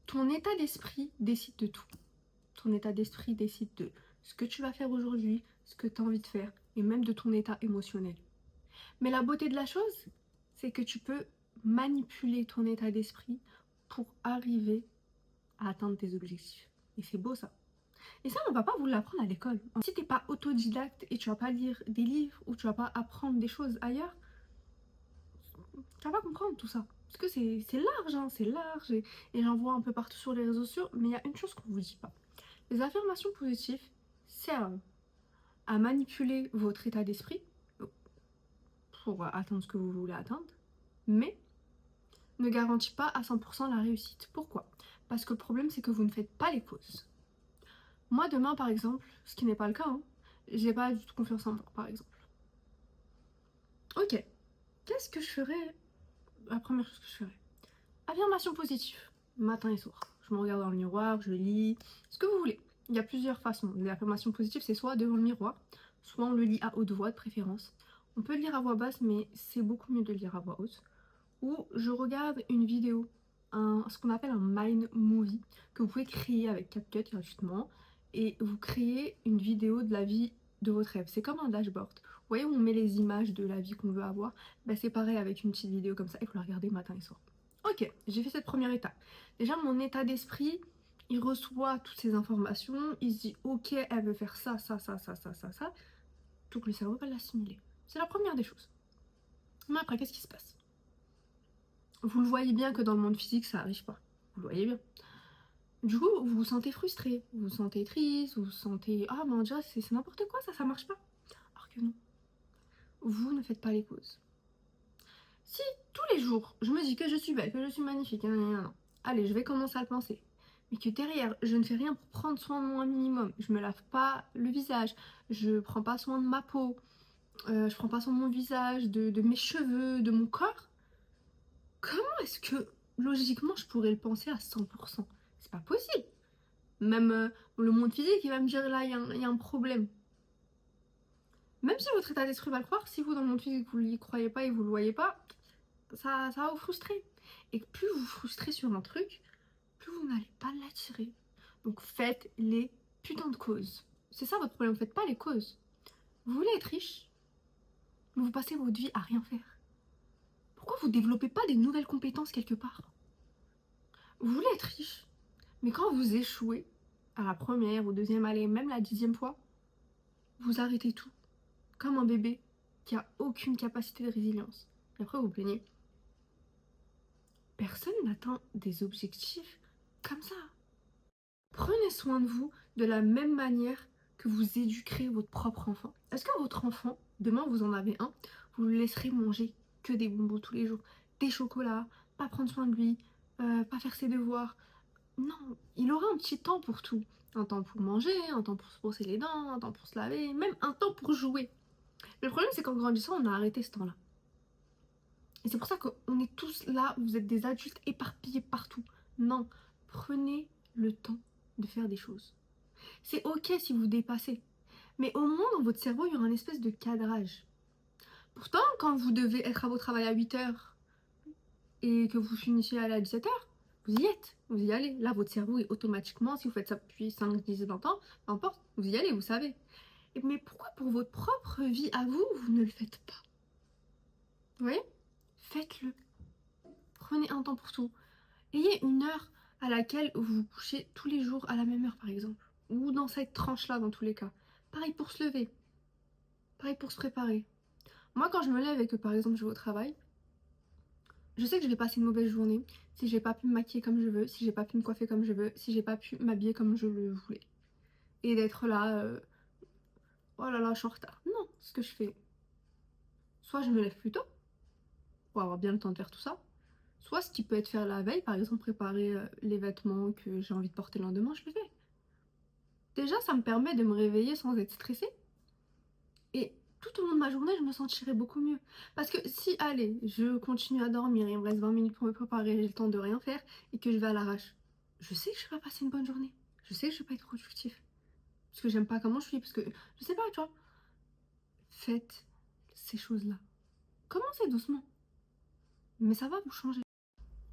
ton état d'esprit décide de tout. Ton état d'esprit décide de ce que tu vas faire aujourd'hui, ce que tu as envie de faire, et même de ton état émotionnel. Mais la beauté de la chose, c'est que tu peux manipuler ton état d'esprit pour arriver à atteindre tes objectifs. Et c'est beau ça. Et ça, on va pas vous l'apprendre à l'école. Si t'es pas autodidacte et tu vas pas lire des livres ou tu vas pas apprendre des choses ailleurs, tu vas pas comprendre tout ça. Parce que c'est large, hein, c'est large. Et j'en vois un peu partout sur les réseaux sociaux. Mais il y a une chose qu'on vous dit pas. Les affirmations positives servent à manipuler votre état d'esprit pour atteindre ce que vous voulez atteindre. Mais ne garantit pas à 100% la réussite. Pourquoi? Parce que le problème, c'est que vous ne faites pas les causes. Moi, demain, par exemple, ce qui n'est pas le cas, hein, j'ai pas du tout confiance en moi, par exemple. Ok, qu'est-ce que je ferais? La première chose que je ferais, affirmation positive, matin et soir. Je me regarde dans le miroir, je lis, ce que vous voulez. Il y a plusieurs façons. L'affirmation positive, c'est soit devant le miroir, soit on le lit à haute voix de préférence. On peut le lire à voix basse, mais c'est beaucoup mieux de le lire à voix haute. Ou je regarde une vidéo, ce qu'on appelle un mind movie, que vous pouvez créer avec CapCut gratuitement, et vous créez une vidéo de la vie de votre rêve. C'est comme un dashboard. Vous voyez où on met les images de la vie qu'on veut avoir, bah, c'est pareil avec une petite vidéo comme ça, il faut la regarder matin et soir. Ok, j'ai fait cette première étape. Déjà, mon état d'esprit, il reçoit toutes ces informations, il se dit ok, elle veut faire ça, ça, ça, ça, ça, ça, ça. Donc le cerveau va l'assimiler. C'est la première des choses. Mais après, qu'est-ce qui se passe? Vous le voyez bien que dans le monde physique, ça n'arrive pas. Vous le voyez bien. Du coup, vous vous sentez frustré, vous vous sentez triste, vous vous sentez ah mon dieu, c'est n'importe quoi, ça marche pas. Alors que non, vous ne faites pas les causes. Si tous les jours, je me dis que je suis belle, que je suis magnifique, allez, je vais commencer à le penser. Mais que derrière, je ne fais rien pour prendre soin de moi un minimum. Je me lave pas le visage, je prends pas soin de ma peau, je prends pas soin de mon visage, de mes cheveux, de mon corps. Comment est-ce que logiquement je pourrais le penser à 100%? C'est pas possible. Même le monde physique, il va me dire là, il y a un problème. Même si votre état d'esprit va le croire, si vous dans le monde physique vous n'y croyez pas et vous le voyez pas, ça va vous frustrer. Et plus vous vous frustrez sur un truc, plus vous n'allez pas l'attirer. Donc faites les putains de causes. C'est ça votre problème, faites pas les causes. Vous voulez être riche, mais vous passez votre vie à rien faire. Pourquoi vous développez pas des nouvelles compétences quelque part? Vous voulez être riche, mais quand vous échouez, à la première ou deuxième année, même la 10e fois, vous arrêtez tout. Comme un bébé qui a aucune capacité de résilience. Et après vous vous plaignez. Personne n'atteint des objectifs comme ça. Prenez soin de vous de la même manière que vous éduquerez votre propre enfant. Est-ce que votre enfant, demain vous en avez un, vous le laisserez manger que des bonbons tous les jours, des chocolats, pas prendre soin de lui, pas faire ses devoirs? Non, il aura un petit temps pour tout. Un temps pour manger, un temps pour se brosser les dents, un temps pour se laver, même un temps pour jouer. Le problème, c'est qu'en grandissant, on a arrêté ce temps-là. Et c'est pour ça qu'on est tous là, vous êtes des adultes éparpillés partout. Non, prenez le temps de faire des choses. C'est ok si vous dépassez, mais au moins dans votre cerveau, il y aura une espèce de cadrage. Pourtant, quand vous devez être à votre travail à 8h et que vous finissez à aller à 17h, vous y êtes, vous y allez. Là, votre cerveau est automatiquement, si vous faites ça depuis 5, 10, 20 ans, peu importe, vous y allez, vous savez. Mais pourquoi pour votre propre vie à vous, vous ne le faites pas? Vous voyez? Faites-le. Prenez un temps pour tout. Ayez une heure à laquelle vous vous couchez tous les jours à la même heure, par exemple. Ou dans cette tranche-là, dans tous les cas. Pareil pour se lever. Pareil pour se préparer. Moi, quand je me lève et que, par exemple, je vais au travail, je sais que je vais passer une mauvaise journée si j'ai pas pu me maquiller comme je veux, si j'ai pas pu me coiffer comme je veux, si j'ai pas pu m'habiller comme je le voulais. Et d'être là, oh là là, je suis en retard. Non, ce que je fais, soit je me lève plus tôt, pour avoir bien le temps de faire tout ça, soit ce qui peut être faire la veille, par exemple préparer les vêtements que j'ai envie de porter le lendemain, je le fais. Déjà, ça me permet de me réveiller sans être stressée. Et tout au long de ma journée, je me sentirai beaucoup mieux. Parce que si, allez, je continue à dormir, il me reste 20 minutes pour me préparer, j'ai le temps de rien faire, et que je vais à l'arrache, je sais que je vais pas passer une bonne journée. Je sais que je vais pas être productif. Parce que j'aime pas comment je suis, parce que, je sais pas, tu vois. Faites ces choses-là. Commencez doucement. Mais ça va vous changer.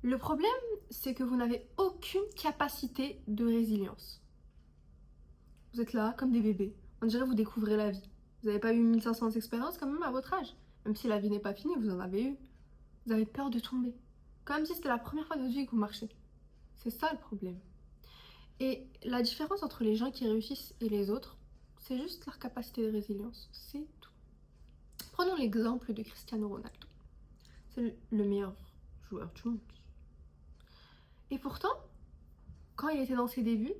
Le problème, c'est que vous n'avez aucune capacité de résilience. Vous êtes là comme des bébés. On dirait que vous découvrez la vie. Vous n'avez pas eu 1500 expériences quand même à votre âge. Même si la vie n'est pas finie, vous en avez eu. Vous avez peur de tomber. Comme si c'était la première fois de votre vie que vous marchez. C'est ça le problème. Et la différence entre les gens qui réussissent et les autres, c'est juste leur capacité de résilience. C'est tout. Prenons l'exemple de Cristiano Ronaldo. C'est le meilleur joueur du monde. Et pourtant, quand il était dans ses débuts,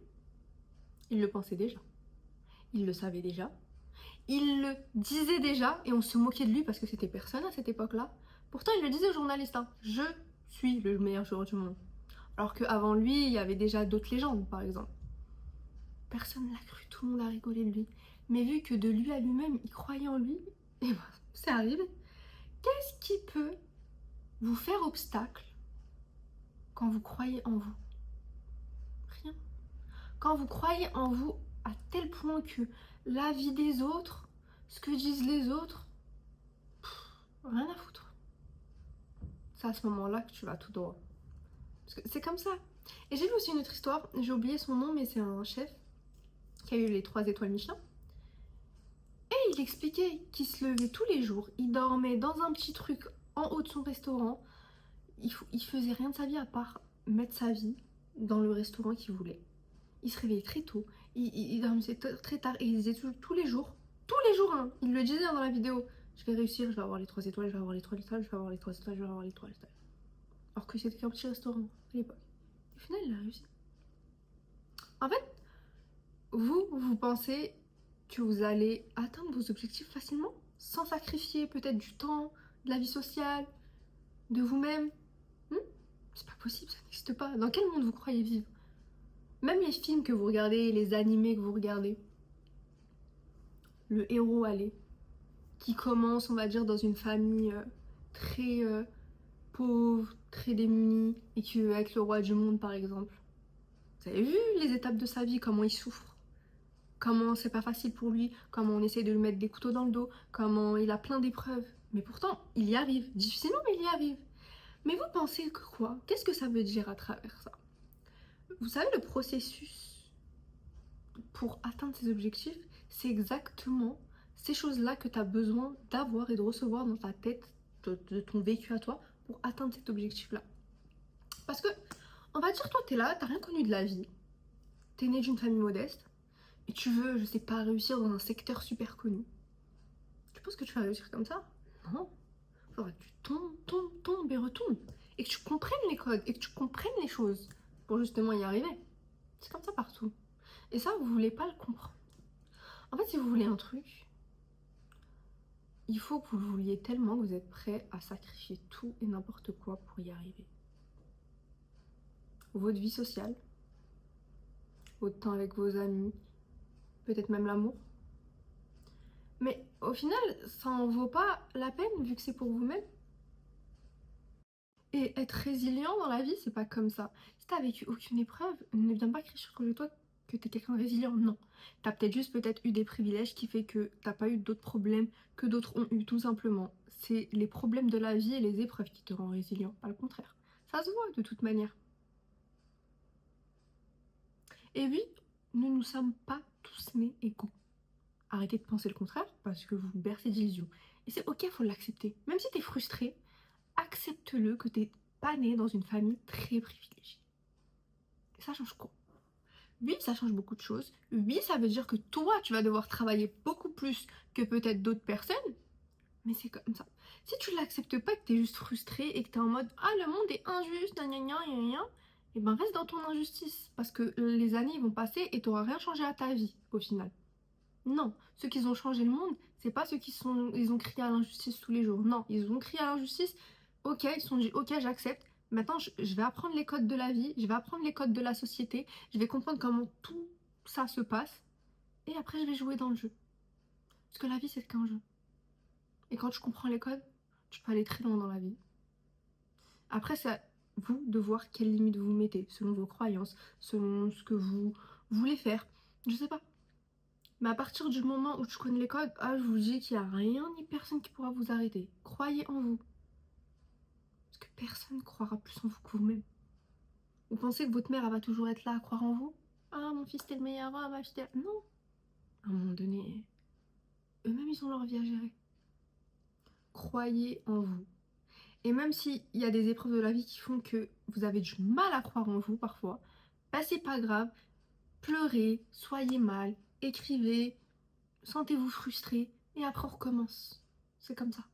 il le pensait déjà. Il le savait déjà. Il le disait déjà et on se moquait de lui parce que c'était personne à cette époque-là. Pourtant, il le disait aux journalistes, hein, je suis le meilleur joueur du monde. Alors qu'avant lui, il y avait déjà d'autres légendes, par exemple. Personne ne l'a cru, tout le monde a rigolé de lui. Mais vu que de lui à lui-même, il croyait en lui, et ben, c'est arrivé. Qu'est-ce qui peut vous faire obstacle quand vous croyez en vous? Rien. Quand vous croyez en vous à tel point que la vie des autres, ce que disent les autres, rien à foutre. C'est à ce moment-là que tu vas tout droit. Parce que c'est comme ça. Et j'ai vu aussi une autre histoire, j'ai oublié son nom, mais c'est un chef qui a eu les 3 étoiles Michelin. Et il expliquait qu'il se levait tous les jours, il dormait dans un petit truc en haut de son restaurant. Il faisait rien de sa vie à part mettre sa vie dans le restaurant qu'il voulait. Il se réveillait très tôt, il dormait très tard et il disait tous les jours, hein, il le disait dans la vidéo, je vais réussir, je vais avoir les 3 étoiles, je vais avoir les 3 étoiles, je vais avoir les 3 étoiles, je vais avoir les 3 étoiles. Alors que c'était qu'un petit restaurant à l'époque. Au final, il a réussi. En fait, vous pensez que vous allez atteindre vos objectifs facilement sans sacrifier peut-être du temps, de la vie sociale, de vous-même. C'est pas possible, ça n'existe pas. Dans quel monde vous croyez vivre? Même les films que vous regardez, les animés que vous regardez, le héros allez, qui commence, on va dire, dans une famille très pauvre, très démunie, et qui veut être le roi du monde par exemple. Vous avez vu les étapes de sa vie, comment il souffre, comment c'est pas facile pour lui, comment on essaie de lui mettre des couteaux dans le dos, comment il a plein d'épreuves. Mais pourtant, il y arrive. Difficilement, mais il y arrive. Mais vous pensez que quoi? Qu'est-ce que ça veut dire à travers ça? Vous savez, le processus pour atteindre ses objectifs, c'est exactement ces choses-là que tu as besoin d'avoir et de recevoir dans ta tête, de ton vécu à toi, pour atteindre cet objectif-là. Parce que, on va dire, toi, t'es là, t'as rien connu de la vie, t'es né d'une famille modeste, et tu veux, je sais pas, réussir dans un secteur super connu. Tu penses que tu vas réussir comme ça? Non. Faudra que tu tombes et retombes. Et que tu comprennes les codes, et que tu comprennes les choses pour justement y arriver. C'est comme ça partout. Et ça, vous voulez pas le comprendre. En fait, si vous voulez un truc, il faut que vous le vouliez tellement que vous êtes prêt à sacrifier tout et n'importe quoi pour y arriver. Votre vie sociale, votre temps avec vos amis, peut-être même l'amour. Mais au final, ça en vaut pas la peine vu que c'est pour vous-même. Et être résilient dans la vie, c'est pas comme ça. Si t'as vécu aucune épreuve, ne viens pas crier sur toi que t'es quelqu'un de résilient. Non. T'as peut-être eu des privilèges qui fait que t'as pas eu d'autres problèmes que d'autres ont eu, tout simplement. C'est les problèmes de la vie et les épreuves qui te rendent résilient, pas le contraire. Ça se voit de toute manière. Et oui, nous ne sommes pas tous nés égaux. Arrêtez de penser le contraire parce que vous bercez d'illusions. Et c'est ok, faut l'accepter. Même si t'es frustré, accepte-le que t'es pas né dans une famille très privilégiée. Et ça change quoi? Oui, ça change beaucoup de choses. Oui, ça veut dire que toi, tu vas devoir travailler beaucoup plus que peut-être d'autres personnes. Mais c'est comme ça. Si tu l'acceptes pas, que t'es juste frustré et que t'es en mode « Ah, le monde est injuste, gna gna gna gna gna », et ben reste dans ton injustice. Parce que les années vont passer et t'auras rien changé à ta vie, au final. Non, ceux qui ont changé le monde, c'est pas ceux ils ont crié à l'injustice tous les jours. Non, ils ont crié à l'injustice, ok, ils se sont dit ok, j'accepte. Maintenant, je vais apprendre les codes de la vie, je vais apprendre les codes de la société, je vais comprendre comment tout ça se passe, et après je vais jouer dans le jeu. Parce que la vie, c'est qu'un jeu. Et quand tu comprends les codes, tu peux aller très loin dans la vie. Après, c'est à vous de voir quelles limites vous mettez, selon vos croyances, selon ce que vous voulez faire. Je sais pas. Mais à partir du moment où tu connais les codes, je vous dis qu'il n'y a rien ni personne qui pourra vous arrêter. Croyez en vous. Parce que personne ne croira plus en vous que vous-même. Vous pensez que votre mère, elle va toujours être là à croire en vous? Ah, mon fils, t'es le meilleur, ah, ma fille, non. À un moment donné, eux-mêmes, ils ont leur vie à gérer. Croyez en vous. Et même s'il y a des épreuves de la vie qui font que vous avez du mal à croire en vous parfois, bah c'est pas grave. Pleurez, soyez mal, écrivez, sentez-vous frustré et après on recommence. C'est comme ça.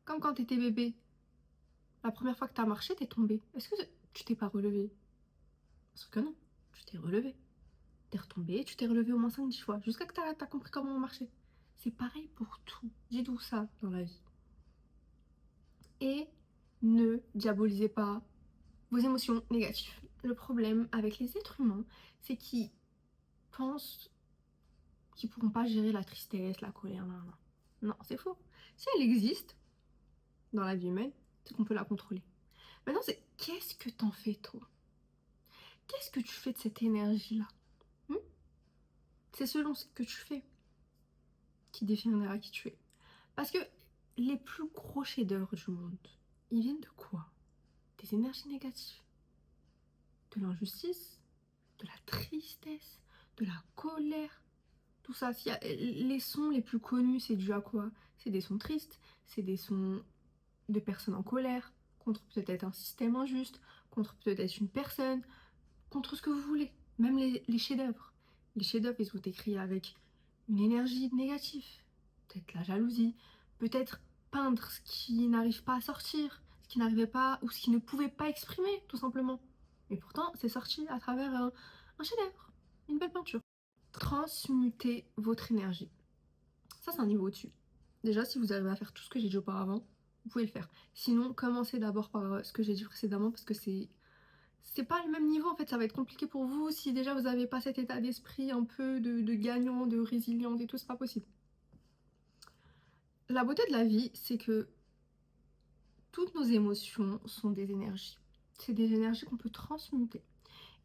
Comme quand t'étais bébé. La première fois que t'as marché, t'es tombé. Est-ce que tu t'es pas relevé? Parce que non, tu t'es relevé. T'es retombé, tu t'es relevé au moins 5-10 fois, jusqu'à que t'as compris comment marcher. C'est pareil pour tout. Dites-vous ça dans la vie. Et ne diabolisez pas vos émotions négatives. Le problème avec les êtres humains, c'est qu'ils pensent qu'ils pourront pas gérer la tristesse, la colère, non, non. Non, c'est faux. Si elle existe dans la vie humaine, c'est qu'on peut la contrôler. Maintenant, c'est qu'est-ce que t'en fais, toi? Qu'est-ce que tu fais de cette énergie-là? C'est selon ce que tu fais qui définira qui tu es. Parce que les plus gros chefs-d'œuvre du monde, ils viennent de quoi? Des énergies négatives, de l'injustice, de la tristesse, de la colère, tout ça. Les sons les plus connus, c'est dû à quoi? C'est des sons tristes, c'est des sons de personnes en colère, contre peut-être un système injuste, contre peut-être une personne, contre ce que vous voulez. Même les chefs-d'œuvre. Les chefs-d'œuvre, ils sont écrits avec une énergie négative. Peut-être la jalousie, peut-être peindre ce qui n'arrive pas à sortir, ce qui n'arrivait pas, ou ce qui ne pouvait pas exprimer, tout simplement. Et pourtant, c'est sorti à travers un chef-d'œuvre, une belle peinture. Transmutez votre énergie. Ça, c'est un niveau au-dessus. Déjà, si vous arrivez à faire tout ce que j'ai dit auparavant, vous pouvez le faire. Sinon, commencez d'abord par ce que j'ai dit précédemment, parce que c'est pas le même niveau, en fait, ça va être compliqué pour vous. Si déjà vous n'avez pas cet état d'esprit un peu de gagnant, de résilience et tout, c'est pas possible. La beauté de la vie, c'est que toutes nos émotions sont des énergies. C'est des énergies qu'on peut transmuter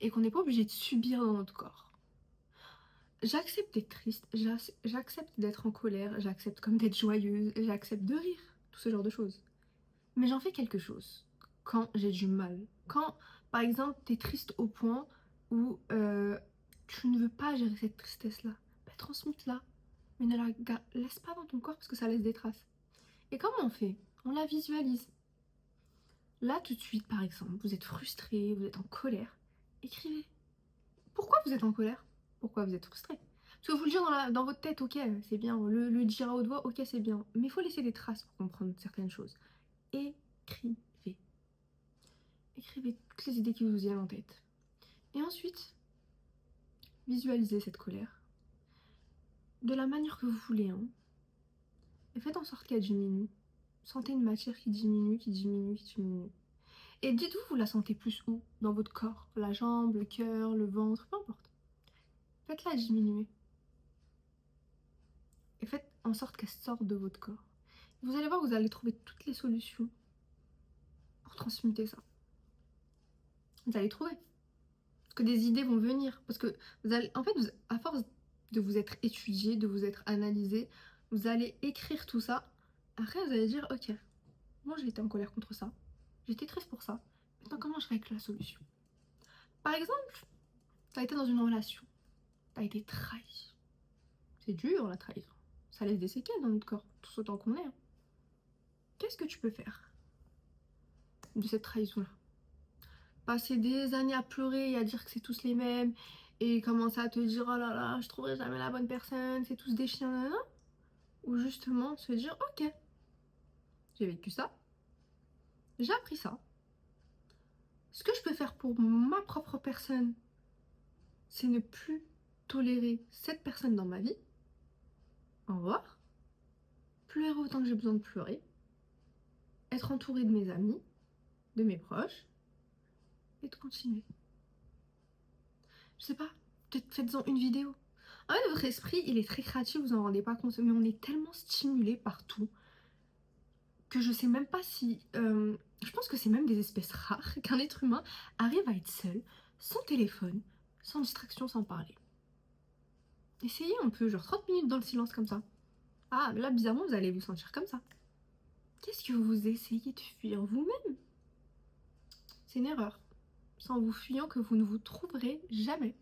et qu'on n'est pas obligé de subir dans notre corps. J'accepte d'être triste, j'accepte d'être en colère, j'accepte comme d'être joyeuse, j'accepte de rire, tout ce genre de choses. Mais j'en fais quelque chose quand j'ai du mal. Quand, par exemple, t'es triste au point où tu ne veux pas gérer cette tristesse-là, bah, transmute-la. Mais ne la laisse pas dans ton corps parce que ça laisse des traces. Et comment on fait? On la visualise. Là, tout de suite, par exemple, vous êtes frustré, vous êtes en colère. Écrivez. Pourquoi vous êtes en colère? Pourquoi vous êtes frustré? Parce que vous le dire dans votre tête, ok, c'est bien. Le dire à haute voix, ok, c'est bien. Mais il faut laisser des traces pour comprendre certaines choses. Écrivez. Écrivez toutes les idées qui vous viennent en tête. Et ensuite, visualisez cette colère de la manière que vous voulez. Hein. Et faites en sorte qu'elle diminue. Sentez une matière qui diminue, qui diminue, qui diminue. Et dites-vous, vous la sentez plus où? Dans votre corps? La jambe, le cœur, le ventre, peu importe. Faites-la diminuer. Et faites en sorte qu'elle sorte de votre corps. Vous allez voir, vous allez trouver toutes les solutions pour transmuter ça. Vous allez trouver. Parce que des idées vont venir. Parce que vous allez, en fait, à force de vous être étudié, de vous être analysé, vous allez écrire tout ça. Après, vous allez dire, ok, moi j'ai été en colère contre ça. J'étais triste pour ça. Maintenant, comment je règle la solution? Par exemple, tu as été dans une relation. Tu as été trahi. C'est dur la trahison. Ça laisse des séquelles dans notre corps, tout autant qu'on est. Hein. Qu'est-ce que tu peux faire de cette trahison-là? Passer des années à pleurer et à dire que c'est tous les mêmes et commencer à te dire oh là là, je trouverai jamais la bonne personne, c'est tous des chiens, nanana. Ou justement se dire ok, j'ai vécu ça, j'ai appris ça. Ce que je peux faire pour ma propre personne, c'est ne plus tolérer cette personne dans ma vie. Au revoir. Pleurer autant que j'ai besoin de pleurer. Être entourée de mes amis, de mes proches. Et de continuer. Je sais pas, peut-être faites-en une vidéo. En fait, votre esprit, il est très créatif, vous en rendez pas compte. Mais on est tellement stimulé partout que je sais même pas si... je pense que c'est même des espèces rares qu'un être humain arrive à être seul, sans téléphone, sans distraction, sans parler. Essayez un peu, genre 30 minutes dans le silence comme ça. Ah, là, bizarrement, vous allez vous sentir comme ça. Qu'est-ce que vous essayez de fuir vous-même? c'est une erreur. C'est en vous fuyant que vous ne vous trouverez jamais.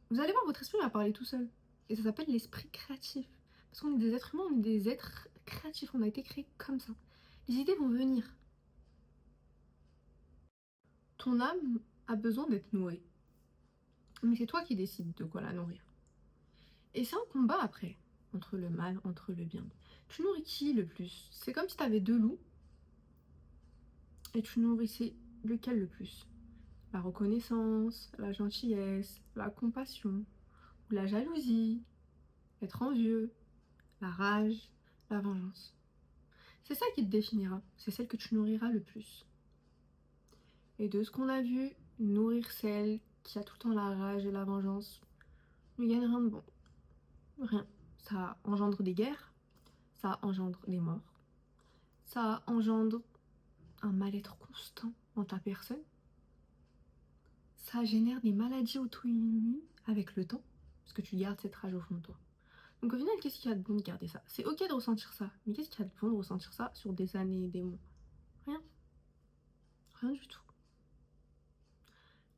Vous allez voir, votre esprit va parler tout seul. Et ça s'appelle l'esprit créatif. Parce qu'on est des êtres humains, on est des êtres créatifs. On a été créés comme ça. Les idées vont venir. Ton âme a besoin d'être nourrie. Mais c'est toi qui décides de quoi la nourrir. Et c'est un combat après, entre le mal, entre le bien. Tu nourris qui le plus? C'est comme si tu avais deux loups et tu nourrissais lequel le plus? La reconnaissance, la gentillesse, la compassion, ou la jalousie, être envieux, la rage, la vengeance. C'est ça qui te définira, c'est celle que tu nourriras le plus. Et de ce qu'on a vu, nourrir celle qui a tout le temps la rage et la vengeance ne gagne rien de bon. Rien. Ça engendre des guerres, ça engendre des morts, ça engendre un mal-être constant dans ta personne, ça génère des maladies auto-immunes avec le temps, parce que tu gardes cette rage au fond de toi. Donc au final, qu'est-ce qu'il y a de bon de garder ça? C'est ok de ressentir ça, mais qu'est-ce qu'il y a de bon de ressentir ça sur des années et des mois? Rien. Rien du tout.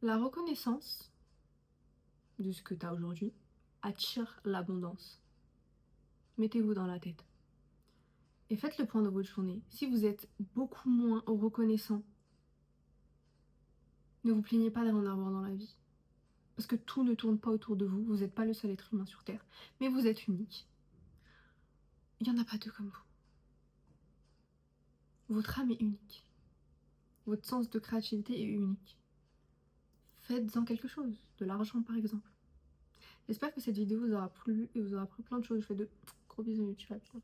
La reconnaissance de ce que tu as aujourd'hui attire l'abondance. Mettez-vous dans la tête. Et faites le point de votre journée. Si vous êtes beaucoup moins reconnaissant, ne vous plaignez pas d'en avoir dans la vie. Parce que tout ne tourne pas autour de vous. Vous n'êtes pas le seul être humain sur Terre. Mais vous êtes unique. Il n'y en a pas deux comme vous. Votre âme est unique. Votre sens de créativité est unique. Faites-en quelque chose. De l'argent par exemple. J'espère que cette vidéo vous aura plu et vous aura appris plein de choses. Je fais de gros bisous YouTube.